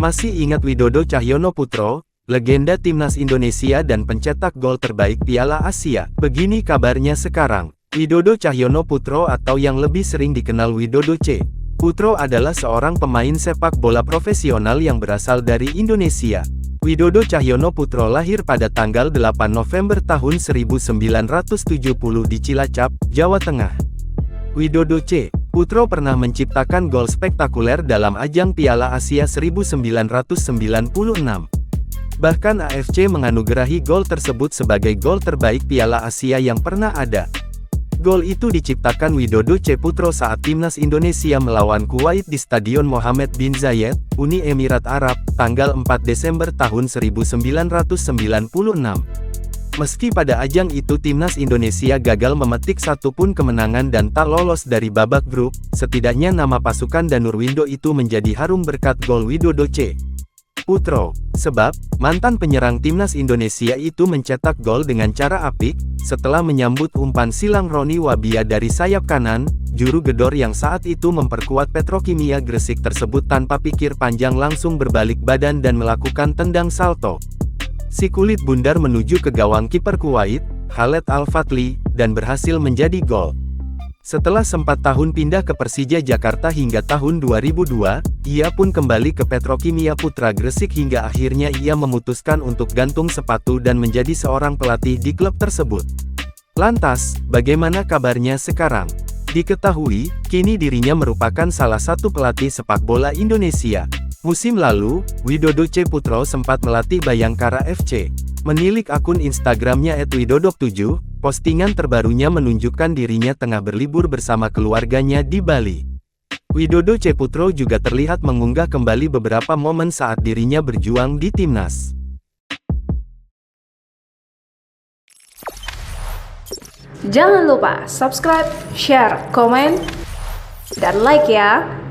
Masih ingat Widodo Cahyono-Putro, legenda timnas Indonesia dan pencetak gol terbaik Piala Asia? Begini kabarnya sekarang. Widodo Cahyono-Putro atau yang lebih sering dikenal Widodo C. Putro adalah seorang pemain sepak bola profesional yang berasal dari Indonesia. Widodo Cahyono-Putro lahir pada tanggal 8 November tahun 1970 di Cilacap, Jawa Tengah. Widodo C. Putro pernah menciptakan gol spektakuler dalam ajang Piala Asia 1996. Bahkan AFC menganugerahi gol tersebut sebagai gol terbaik Piala Asia yang pernah ada. Gol itu diciptakan Widodo C. Putro saat timnas Indonesia melawan Kuwait di Stadion Mohammed bin Zayed, Uni Emirat Arab, tanggal 4 Desember tahun 1996. Meski pada ajang itu timnas Indonesia gagal memetik satupun kemenangan dan tak lolos dari babak grup, setidaknya nama pasukan Danurwindo itu menjadi harum berkat gol Widodo C. Putro. Sebab, mantan penyerang timnas Indonesia itu mencetak gol dengan cara apik, setelah menyambut umpan silang Roni Wabia dari sayap kanan, juru gedor yang saat itu memperkuat Petrokimia Gresik tersebut tanpa pikir panjang langsung berbalik badan dan melakukan tendang salto. Si kulit bundar menuju ke gawang kiper Kuwait, Khaled Al-Fatli, dan berhasil menjadi gol. Setelah sempat tahun pindah ke Persija Jakarta hingga tahun 2002, ia pun kembali ke Petrokimia Putra Gresik hingga akhirnya ia memutuskan untuk gantung sepatu dan menjadi seorang pelatih di klub tersebut. Lantas, bagaimana kabarnya sekarang? Diketahui, kini dirinya merupakan salah satu pelatih sepak bola Indonesia. Musim lalu, Widodo C. Putro sempat melatih Bayangkara FC. Menilik akun Instagramnya @widodok7, postingan terbarunya menunjukkan dirinya tengah berlibur bersama keluarganya di Bali. Widodo C. Putro juga terlihat mengunggah kembali beberapa momen saat dirinya berjuang di timnas. Jangan lupa subscribe, share, komen, dan like ya!